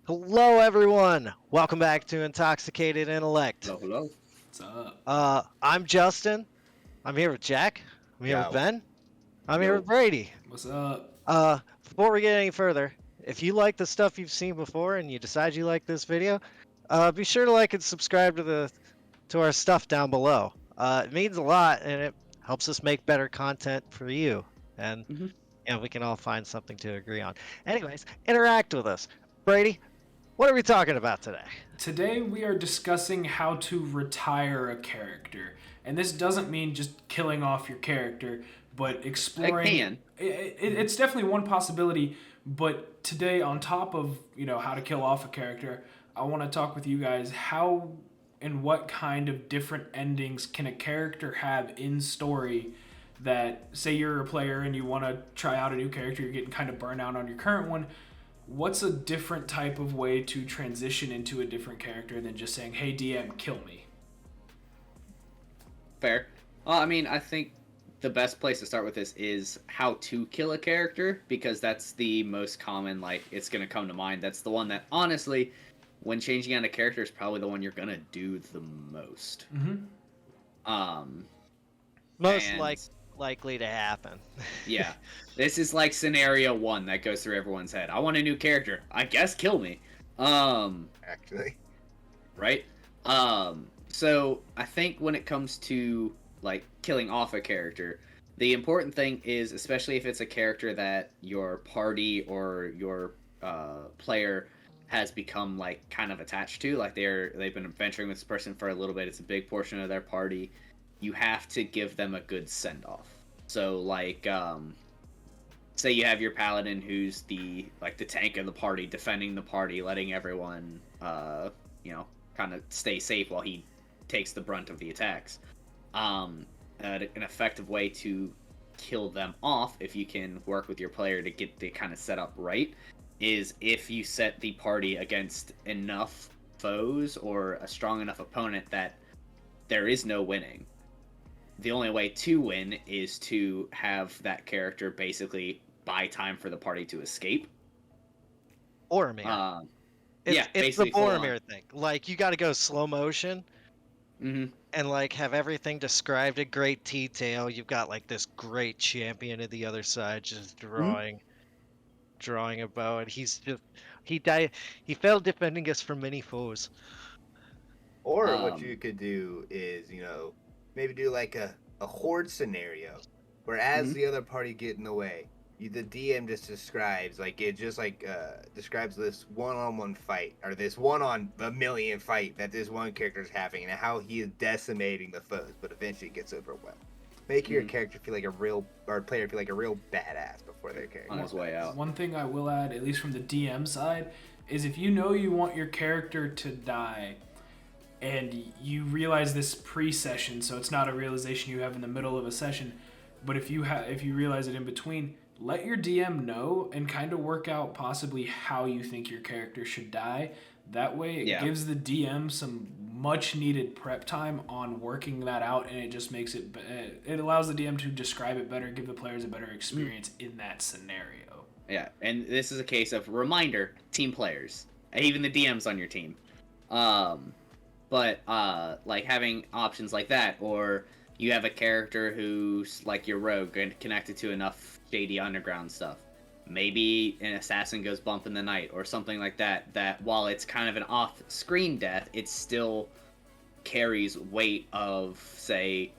Hello, everyone. Welcome back to Intoxicated Intellect. Hello, hello. What's up? I'm Justin. I'm here with Jack. I'm here with Yo. Ben. I'm here Yo. with Brady. What's up? Before we get any further, if you like the stuff you've seen before and you decide you like this video, be sure to like and subscribe to our stuff down below. It means a lot and it helps us make better content for you, and Mhm. we can all find something to agree on. Anyways, interact with us. Brady, what are we talking about today? Today we are discussing how to retire a character. And this doesn't mean just killing off your character, but exploring. can. It's definitely one possibility, but today, on top of, how to kill off a character, I want to talk with you guys how and what kind of different endings can a character have in story that, say you're a player and you want to try out a new character, you're getting kind of burnt out on your current one. What's a different type of way to transition into a different character than just saying, hey, DM, kill me? Fair. Well, I think the best place to start with this is how to kill a character, because that's the most common, it's going to come to mind. That's the one that, honestly, when changing out a character is probably the one you're going to do the most. Mm-hmm. Most And- likely to happen. Yeah. This is like scenario one that goes through everyone's head. I want a new character. I guess kill me. Actually. Right? So I think when it comes to killing off a character, the important thing is, especially if it's a character that your party or your player has become kind of attached to, they've been adventuring with this person for a little bit, it's a big portion of their party, you have to give them a good send-off. So say you have your paladin who's the tank of the party, defending the party, letting everyone kind of stay safe while he takes the brunt of the attacks. An effective way to kill them off, if you can work with your player to get the kind of setup right, is if you set the party against enough foes or a strong enough opponent that there is no winning. The only way to win is to have that character basically buy time for the party to escape. Boromir. It's the basically Boromir thing. You got to go slow motion Mm-hmm. and have everything described in great detail. You've got this great champion at the other side just drawing a bow, and he died. He failed defending us from many foes. Or what you could do is, maybe do a horde scenario where as the other party get in the way, the DM just describes describes this one-on-one fight or this one-on-a-million fight that this one character is having and how he is decimating the foes, but eventually gets overwhelmed. Make your character feel like a real, or player feel like a real badass before their character on his way out. One thing I will add, at least from the DM side, is if you know you want your character to die, and you realize this pre-session, so it's not a realization you have in the middle of a session, but if you realize it in between, let your DM know and kind of work out possibly how you think your character should die. That way it gives the DM some much needed prep time on working that out, and it just makes it allows the DM to describe it better, give the players a better experience in that scenario. Yeah, and this is a case of reminder, team players, even the DMs on your team. But having options like that, or you have a character who's your rogue and connected to enough shady underground stuff. Maybe an assassin goes bump in the night or something like that, that while it's kind of an off-screen death, it still carries weight of, say,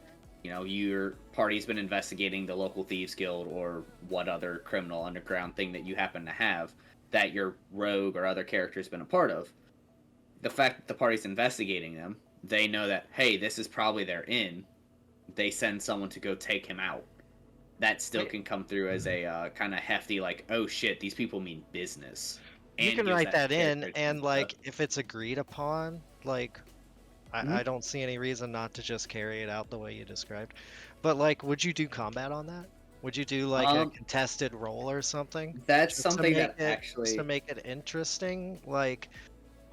your party's been investigating the local thieves guild or what other criminal underground thing that you happen to have that your rogue or other character's been a part of. The fact that the party's investigating them, they know that, hey, this is probably their in. They send someone to go take him out. That still can come through as a kind of hefty, oh shit, these people mean business. You can write that in, character and stuff. if it's agreed upon, I don't see any reason not to just carry it out the way you described. But would you do combat on that? Would you do a contested role or something? That's Just to something make that actually... just to make it interesting, Well,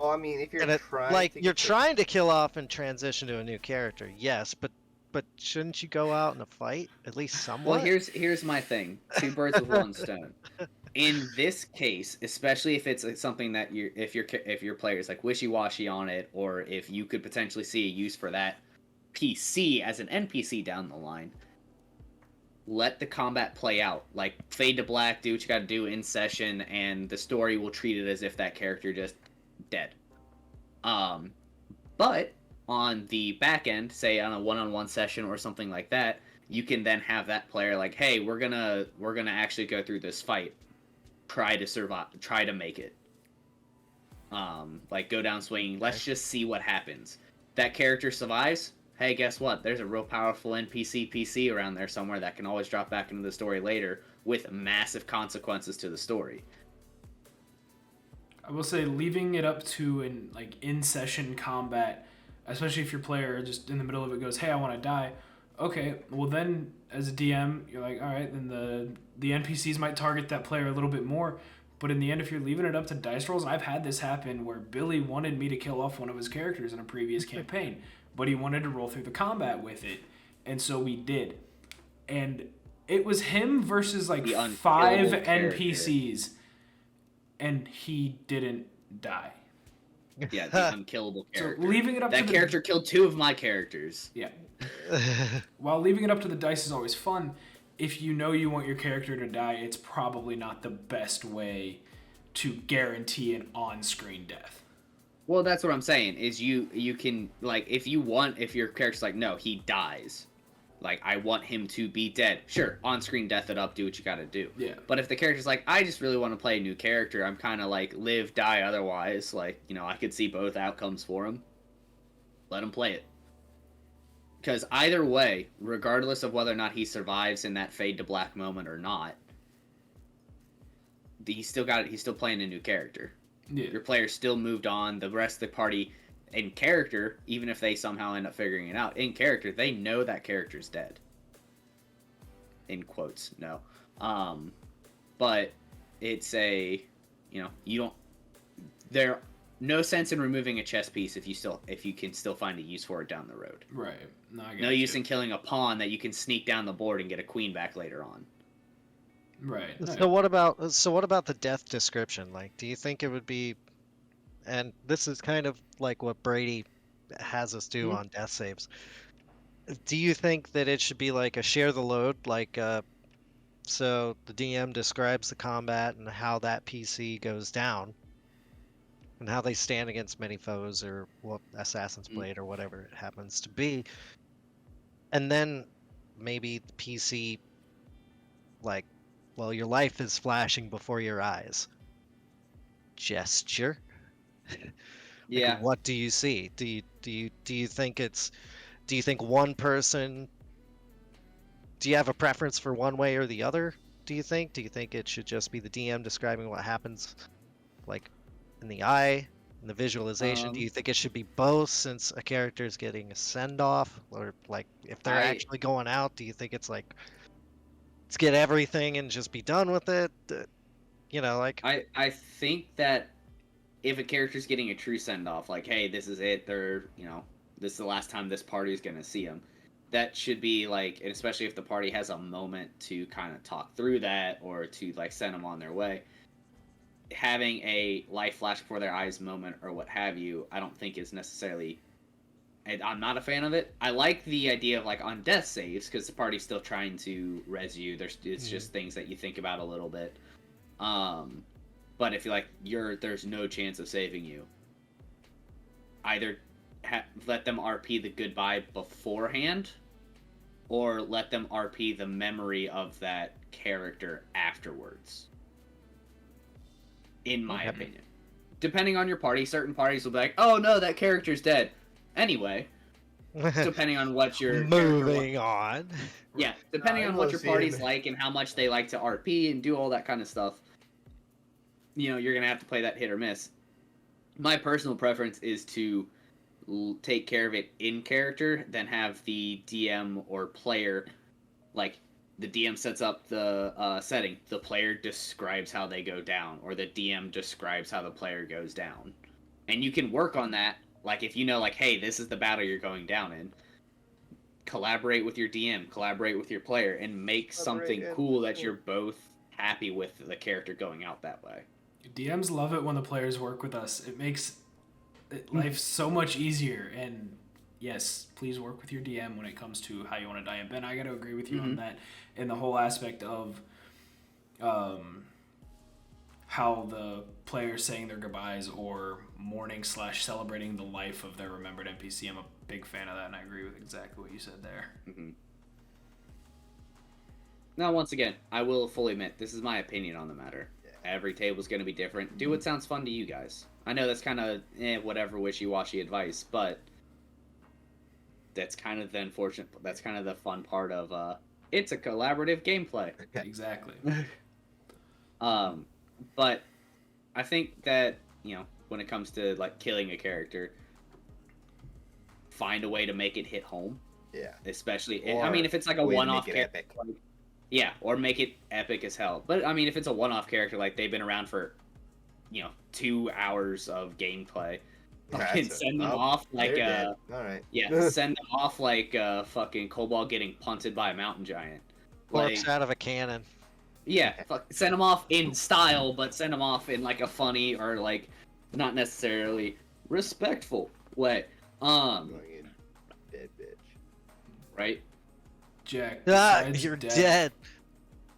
I mean, if you're trying to kill off and transition to a new character, yes, but shouldn't you go out in a fight at least somewhat? Well, here's my thing. Two birds with one stone. in this case, especially if it's something that if your player is like wishy-washy on it, or if you could potentially see a use for that PC as an NPC down the line, let the combat play out. Like, fade to black, do what you got to do in session, and the story will treat it as if that character just dead. But on the back end, say on a one-on-one session or something like that, you can then have that player like, hey, we're gonna actually go through this fight, try to survive, try to make it. Like, go down swinging. Let's just see what happens. That character survives. Hey, guess what? There's a real powerful NPC PC around there somewhere that can always drop back into the story later with massive consequences to the story. I will say, leaving it up to in-session combat, especially if your player just in the middle of it goes, hey, I want to die. Okay, well then, as a DM, you're like, all right, then the NPCs might target that player a little bit more. But in the end, if you're leaving it up to dice rolls, I've had this happen where Billy wanted me to kill off one of his characters in a previous campaign, but he wanted to roll through the combat with it, and so we did. And it was him versus like 5 NPCs, and he didn't die. Yeah, the unkillable character. So leaving it up that to character killed 2 of my characters. Yeah. While leaving it up to the dice is always fun, if you know you want your character to die, it's probably not the best way to guarantee an on-screen death. Well, that's what I'm saying, is you can, like, if your character's like, no, he dies, like, I want him to be dead, sure, on-screen death it up, do what you gotta do. Yeah. But if the character's like, I just really want to play a new character, I'm kind of like, live, die otherwise, like, you know, I could see both outcomes for him, let him play it. Because either way, regardless of whether or not he survives in that fade to black moment or not, he's still playing a new character. Yeah. Your player still moved on. The rest of the party, in character, even if they somehow end up figuring it out, in character, they know that character's dead. In quotes, no. But it's you don't. There no sense in removing a chess piece if you can still find a use for it down the road. Right. No use in killing a pawn that you can sneak down the board and get a queen back later on. Right. So what about the death description? Like, do you think it would be, and this is kind of like what Brady has us do on death saves. Do you think that it should be like a share the load, like so the DM describes the combat and how that PC goes down, and how they stand against many foes or what Assassin's Blade or whatever it happens to be, and then maybe the PC, like, well, your life is flashing before your eyes. Gesture. Yeah. Like, what do you see? Do you think it's? Do you think one person? Do you have a preference for one way or the other? Do you think? Do you think it should just be the DM describing what happens, like, in the eye, in the visualization? Do you think it should be both, since a character is getting a send off, or like if they're actually going out? Do you think it's like, let's get everything and just be done with it? You know, like, I think that if a character's getting a true send off, like, hey, this is it, they're, this is the last time this party's gonna see them, that should be like, and especially if the party has a moment to kind of talk through that or to like send them on their way, having a life flash before their eyes moment or what have you, I don't think is necessarily. I'm not a fan of it. I like the idea of, like, on death saves, because the party's still trying to res you. It's just things that you think about a little bit. But if there's no chance of saving you, either let them RP the goodbye beforehand, or let them RP the memory of that character afterwards. In my opinion. Depending on your party, certain parties will be like, oh no, that character's dead. Anyway, depending on what your moving on. Yeah, depending on what your party's like and how much they like to RP and do all that kind of stuff, you're gonna have to play that hit or miss. My personal preference is to take care of it in character, then have the DM or player, like, the DM sets up the setting, the player describes how they go down, or the DM describes how the player goes down, and you can work on that. Like, if you know, like, hey, this is the battle you're going down in, collaborate with your DM, collaborate with your player, and make something cool that you're both happy with the character going out that way. DMs love it when the players work with us. It makes life so much easier. And yes, please work with your DM when it comes to how you want to die. And Ben, I got to agree with you on that, in the whole aspect of how the players saying their goodbyes or mourning/celebrating the life of their remembered NPC. I'm a big fan of that, and I agree with exactly what you said there. Now, once again, I will fully admit, this is my opinion on the matter. Every table's going to be different. Do what sounds fun to you guys. I know that's kind of whatever wishy-washy advice, but that's kind of the unfortunate. That's kind of the fun part of it's a collaborative gameplay. Exactly. But I think that, when it comes to like killing a character, find a way to make it hit home. Yeah. Especially, Or I mean, if it's like a way to one-off make it character, epic. yeah, or make it epic as hell. But I mean, if it's a one-off character, like they've been around for, 2 hours of gameplay, fucking send them off like all right. yeah, send them off like fucking Cobalt getting punted by a mountain giant. Corpse out of a cannon. Yeah, send them off in style, but send them off in like a funny or like not necessarily respectful way. Going in, dead bitch. Right? Jack, You're death, dead.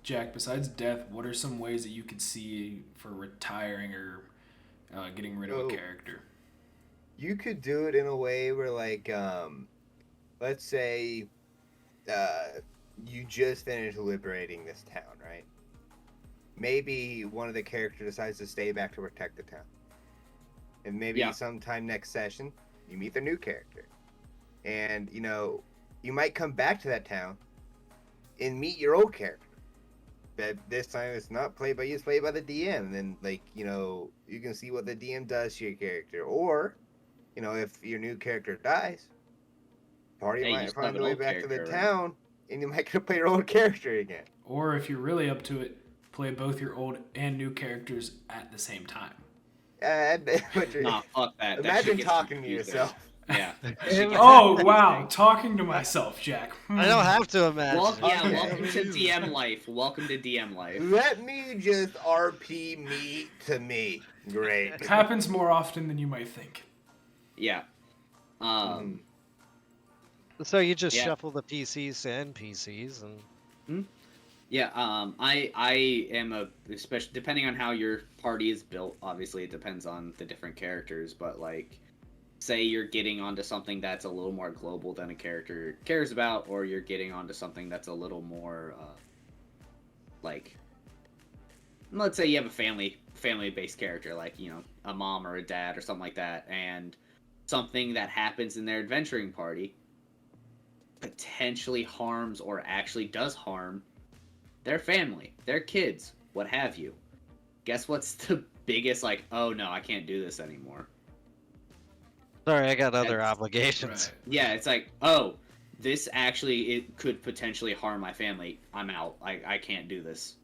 Jack, besides death, what are some ways that you could see for retiring or getting rid of a character? You could do it in a way where, like, let's say, you just finished liberating this town, right? Maybe one of the characters decides to stay back to protect the town. And maybe sometime next session, you meet the new character. And, you might come back to that town and meet your old character. But this time it's not played by you, it's played by the DM. And then, like, you can see what the DM does to your character. Or, if your new character dies, party might find a way back to the town, and you might get to play your old character again. Or if you're really up to it, play both your old and new characters at the same time. Nah, fuck that. Imagine talking to yourself. Yeah. Oh, wow. Talking to myself, Jack. I don't have to imagine. Welcome to DM life. Welcome to DM life. Let me just RP me to me. Great. It happens more often than you might think. Yeah. So you just shuffle the PCs to NPCs and. Yeah, I am especially depending on how your party is built. Obviously, it depends on the different characters, but like, say you're getting onto something that's a little more global than a character cares about, or you're getting onto something that's a little more, like, let's say you have a family-based character, like, a mom or a dad or something like that, and something that happens in their adventuring party potentially harms or actually does harm their family, their kids, what have you. Guess what's the biggest, like, oh no, I can't do this anymore. Sorry, I got other obligations. Right. Yeah, it's like, oh, this actually, it could potentially harm my family. I'm out. I can't do this.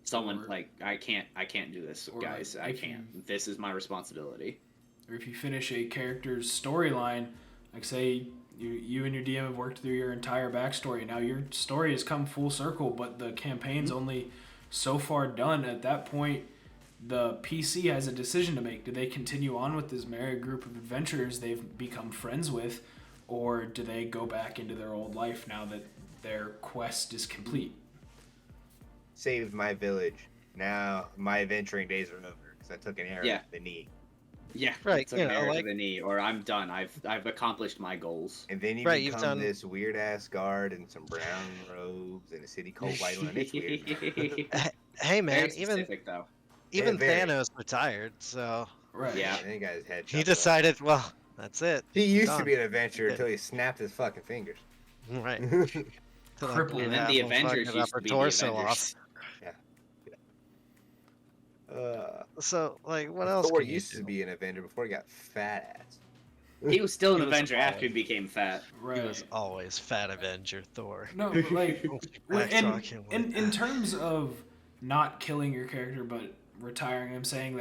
Someone, like, I can't do this, guys. Like, I can't. This is my responsibility. Or if you finish a character's storyline, like say you and your DM have worked through your entire backstory. Now your story has come full circle, but the campaign's only so far done. At that point, the PC has a decision to make. Do they continue on with this merry group of adventurers they've become friends with, or do they go back into their old life now that their quest is complete? Saved my village. Now my adventuring days are over because I took an arrow to the knee. Yeah, right. It's an arrow to the knee, or I'm done. I've accomplished my goals. And then you become this weird ass guard in some brown robes in a city called Whiteland. It's weird. Hey man, Very specific, though. Even Thanos retired, so Right. Yeah. He decided, well, that's it. He used to be an adventurer until he snapped his fucking fingers. Right. Crippled. And then the Avengers used to be the Avengers. So, like, what else? Thor used to be an Avenger before he got fat ass. He was still an Avenger after he became fat. Right. He was always fat Avenger Thor. No, but like, in terms of not killing your character but retiring them, saying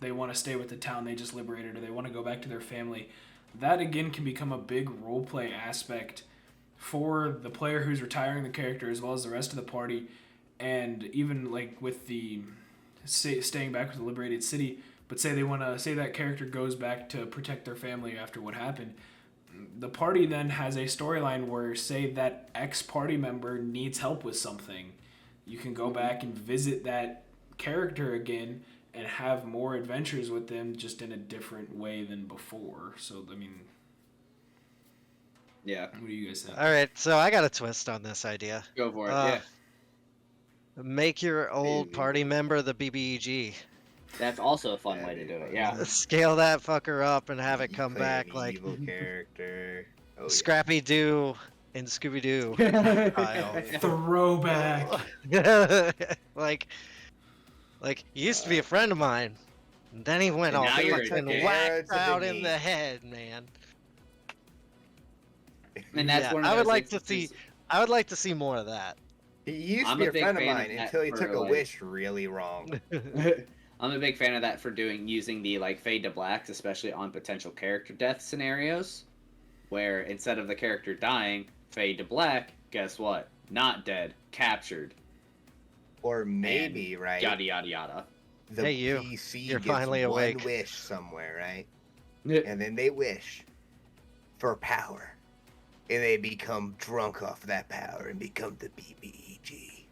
they want to stay with the town they just liberated or they want to go back to their family, that again can become a big roleplay aspect for the player who's retiring the character as well as the rest of the party. And even like with the staying back with the liberated city, but say that character goes back to protect their family after what happened, the party then has a storyline where, say, that ex party member needs help with something, you can go back and visit that character again and have more adventures with them, just in a different way than before. So I mean, Yeah, what do you guys think? All right, so I got a twist on this idea. go for it. Uh, Yeah, Make your old Easy. party member the BBEG. that's also a fun way That'd to be do it. fun. Yeah. Scale that fucker up and have it You come play back an like evil character. Oh, Scrappy Doo in Scooby Doo style. Throwback. like he used to be a friend of mine. And then he went And all now you're a fucking dick. whacked That's a out big in need. the head, man. And that's Yeah, one of I those would like to instances- see. I would like to see more of that. He used I'm to a be a big friend of fan of mine that until he for, took a like- wish really wrong. I'm a big fan of that for using the like fade to blacks, especially on potential character death scenarios, where instead of the character dying, fade to black. Guess what? Not dead, captured. Or maybe, right? Yada yada yada. The Hey, you. PC You're gets finally one awake. wish somewhere, right? Yeah. And then they wish for power. And they become drunk off that power and become the BBEG.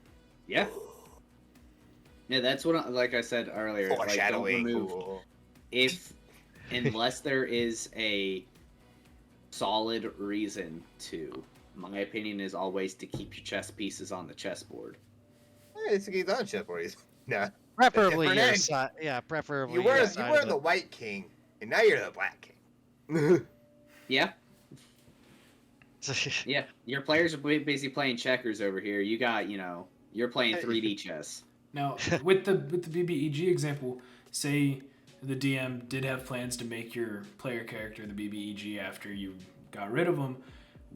Yeah, that's what. Like I said earlier, like don't Foreshadowing. remove Cool. unless there is a solid reason to. My opinion is always to keep your chess pieces on the chessboard. It's a on chessboard. Nah. Preferably different your egg. side. Yeah, preferably You your were side of the it. white king, and now you're the black king. Yeah, yeah. Your players are busy playing checkers over here. You got, you're playing 3D chess. Now, with the BBEG example, say the DM did have plans to make your player character the BBEG after you got rid of them.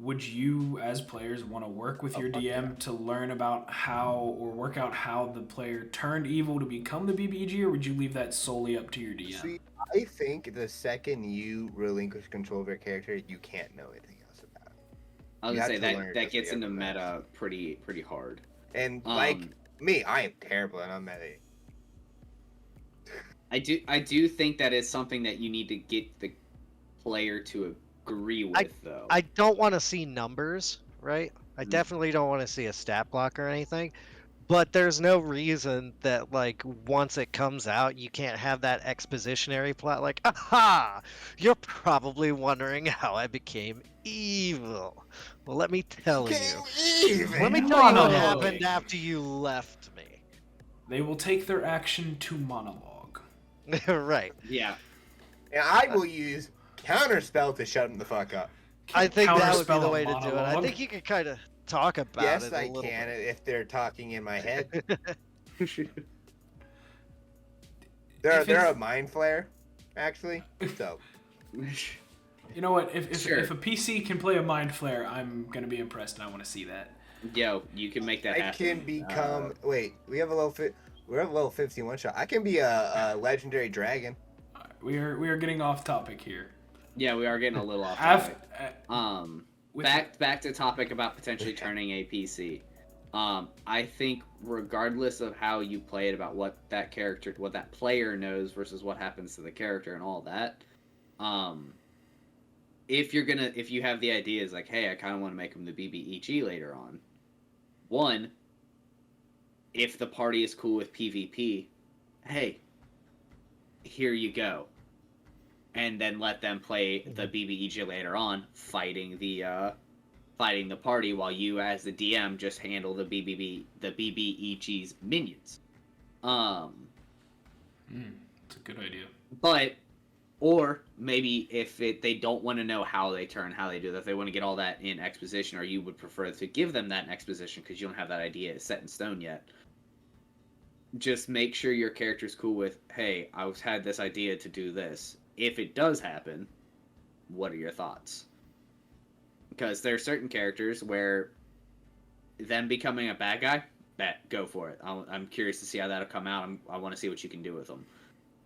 Would you, as players, want to work with your fuck DM to learn about how or work out how the player turned evil to become the BBEG, or would you leave that solely up to your DM? See, I think the second you relinquish control of your character, you can't know anything else about it. I was You gonna have say to learn that just gets the into other meta pretty hard. And like Um, me, I am terrible and I'm meta. I do think that is something that you need to get the player to agree with, though. I don't want to see numbers, right? I Mm. definitely don't want to see a stat block or anything. But there's no reason that, like, once it comes out, you can't have that expositionary plot. Like, aha! You're probably wondering how I became evil. Well, let me tell you. Let me tell you what Monologue. happened after you left me. They will take their action to monologue. Right. Yeah, And I will use counterspell to shut him the fuck up. I think that would be Counterspell the a way to do it. I monologue. think you could kind of talk about Yes, it a I little can bit. if they're talking in my head. If They're it's- a mind flare, actually. So You know what? If Sure. if a PC can play a mind flare, I'm gonna be impressed, and I want to see that. yo, you can make that I happen. can become. Wait, we have a level 15 one shot. I can be a legendary dragon. We are getting off topic here. Yeah, we are getting a little off Af- topic. with Back to topic about potentially turning a PC. I think regardless of how you play it, about what that player knows versus what happens to the character and all that, if you have the ideas like, hey, I kind of want to make him the BBEG later on. One, if the party is cool with PvP, hey, here you go. And then let them play the BBEG later on, fighting the party, while you as the DM just handle the BBEG's minions. It's a good idea. But or maybe if they don't want to know how they turn, how they do that, if they want to get all that in exposition, or you would prefer to give them that in exposition because you don't have that idea set in stone yet. Just make sure your character's cool with, hey, I've had this idea to do this. If it does happen, what are your thoughts? Because there are certain characters where them becoming a bad guy, go for it. I'm curious to see how that'll come out. I want to see what you can do with them.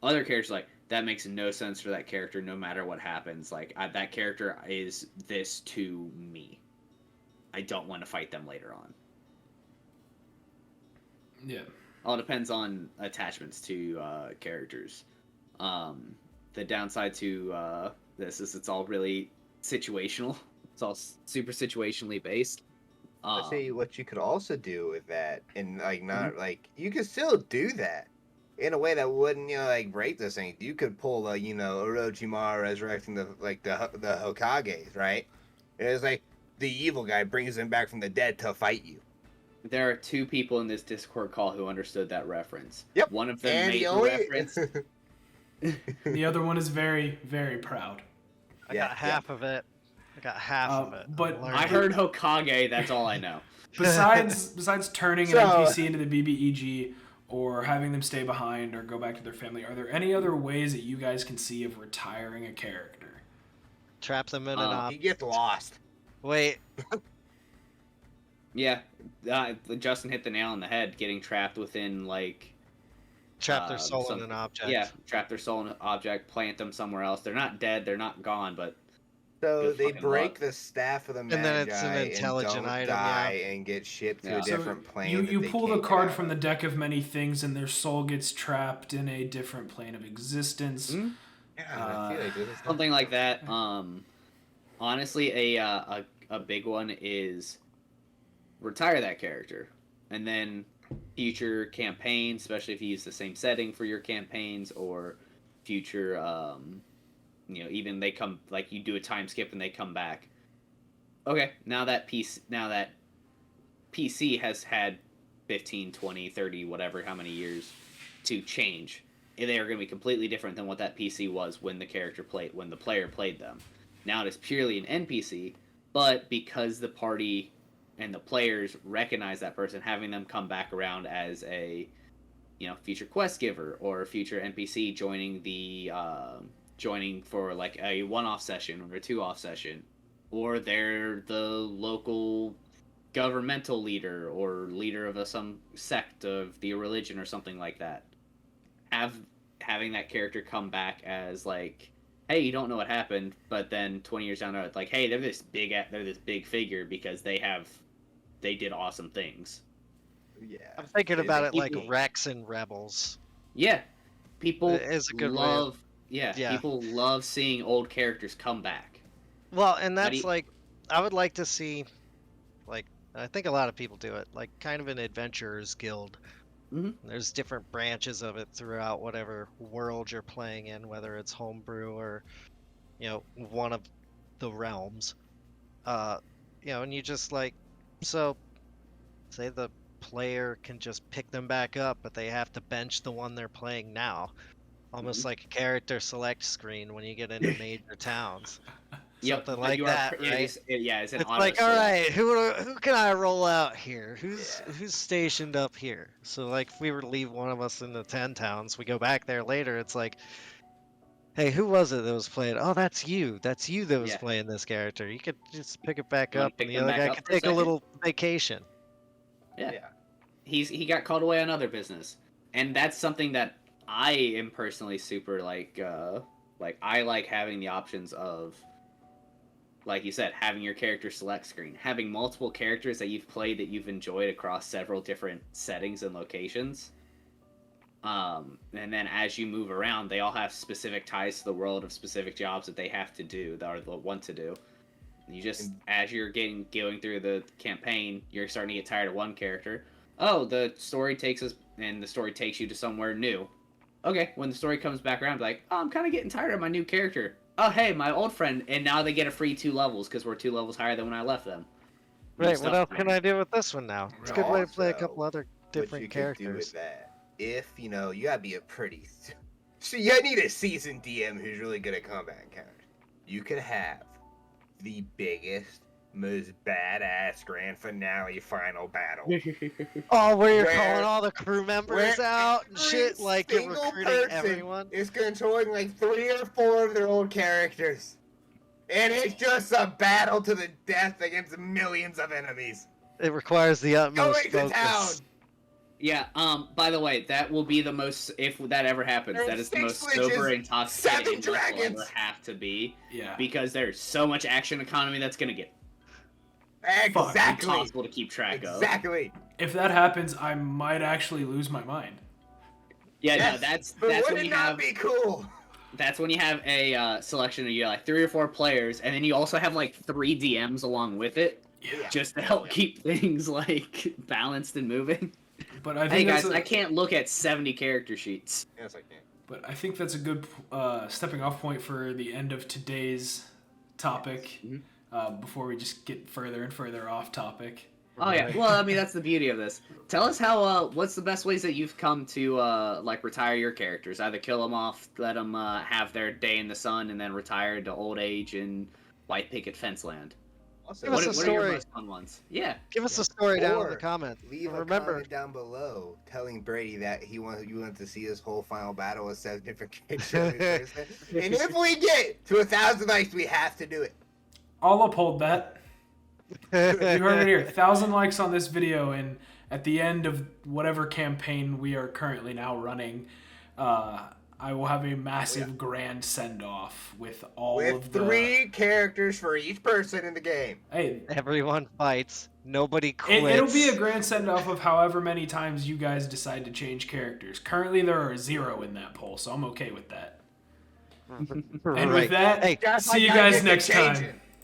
Other characters, like, that makes no sense for that character no matter what happens. Like, that character is this to me. I don't want to fight them later on. Yeah. All depends on attachments to characters. The downside to this is it's all really situational. It's all super situationally based. Let's see Um, what you could also do with that, and like not Mhm. like you could still do that in a way that wouldn't like break this thing. You could pull Orochimaru resurrecting the Hokages, right? It's like the evil guy brings him back from the dead to fight you. there are two people in this Discord call who understood that reference. Yep. One of them And made he the only reference. The other one is very, very proud. I Yeah, got half of it. I got half of it. But I'm I learning. heard Hokage. That's all I know. Besides turning an So- NPC into the BBEG or having them stay behind or go back to their family, are there any other ways that you guys can see of retiring a character? Trap them in an he gets lost. Wait, Yeah, Justin hit the nail on the head. Getting trapped within like trap their soul in some- an object. Yeah, trap their soul in an object, plant them somewhere else. They're not dead. They're not gone, but So Good they fucking break luck. the staff of the And then it's an Magi intelligent and don't item, die and get shipped to Yeah. a So different plane. you that they pull the can't get card out from the of. deck of many things and their soul gets trapped in a different plane of existence. Mhm. Yeah, I feel like this is something like that. Honestly, a big one is retire that character, and then future campaigns, especially if you use the same setting for your campaigns, or future, even they come like you do a time skip and they come back. Okay, now that PC has had 15, 20, 30, whatever, how many years to change. They are going to be completely different than what that PC was when the player played them. Now it is purely an NPC, but because the party and the players recognize that person, having them come back around as a future quest giver or a future NPC joining for like a one-off session or a two-off session, or they're the local governmental leader or leader of some sect of the religion or something like that. Having that character come back as like, hey, you don't know what happened, but then 20 years down the road, it's like, hey, they're this big figure because they did awesome things. Yeah. I'm thinking about it like People- Rex and Rebels. Yeah, people It is a good way love. of- Yeah, yeah. people love seeing old characters come back. Well, and How do that's you- like, I would like to see, like, I think a lot of people do it, like kind of an adventurers guild. Mhm. There's different branches of it throughout whatever world you're playing in, whether it's homebrew or, one of the realms. And you just like, so say the player can just pick them back up, but they have to bench the one they're playing now. Almost Mhm. like a character select screen when you get into major towns. Yep, Something but like you are that, pr- yeah, right? it's an It's auto like, all select. right, who can I roll out here? Who's Yeah. who's stationed up here? So like, if we were to leave one of us in the 10 towns, we go back there later. It's like, hey, who was it that was playing? Oh, that's you. That's you that was Yeah. playing this character. You could just pick it back You wanna up, pick and the them other back guy up could for a take a second? little vacation. Yeah. Yeah. He got called away on other business, and that's something that I am personally super like I like having the options of, like you said, having your character select screen, having multiple characters that you've played that you've enjoyed across several different settings and locations. And then as you move around, they all have specific ties to the world of specific jobs that they have to do, that they want to do. You just, as you're going through the campaign, you're starting to get tired of one character. Oh, the story takes you to somewhere new. Okay, when the story comes back around, like, oh, I'm kind of getting tired of my new character. Oh, hey, my old friend, and now they get a free 2 levels because we're 2 levels higher than when I left them. New Right. What stuff, else can man. I do with this one now? It's a good way to play a Also, couple other What you different could do characters. with that, if you gotta be a pretty, so you need a seasoned DM who's really good at combat encounters. You could have the biggest, most badass grand finale final battle. Oh, where you're Where- calling all the crew members where out and every shit, like you're single recruiting person everyone. is controlling like 3 or 4 of their old characters. And it's just a battle to the death against millions of enemies. It requires the utmost Going to town! focus. Yeah, by the way, that will be the most, if that ever happens, There's that is the 6 most glitches, sober, intoxicating 7 it will ever dragons. have to be, Yeah. because there's so much action economy that's gonna get Exactly. impossible to keep track of. Exactly. If that happens, I might actually lose my mind. Yeah, Yes, no, that's but would when it you not have be cool? that's when you have a selection of like 3 or 4 players, and then you also have like 3 DMs along with it, Yeah. just to help keep things like balanced and moving. But I Hey think guys, that's I can't look at 70 character sheets. Yes, I can. But I think that's a good stepping off point for the end of today's topic. Before we just get further and further off topic. Oh yeah, well I mean that's the beauty of this. Tell us how what's the best ways that you've come to like retire your characters? Either kill them off, let them have their day in the sun, and then retire to old age in white picket fence land. Also, Give us a What are your story. most fun ones? Yeah. Give us a story down in the Or comments. leave And a remember, comment down below telling Brady that you wanted to see this whole final battle with 7 different characters. And if we get to 1,000 likes, we have to do it. I'll uphold that. You heard it here. 1,000 likes on this video, and at the end of whatever campaign we are currently now running, I will have a massive grand send-off with all With of the 3 characters for each person in the game. Hey, everyone fights. Nobody quits. it'll be a grand send-off of however many times you guys decide to change characters. Currently, there are 0 in that poll, so I'm okay with that. And Right. with that, Hey, see you guys next time.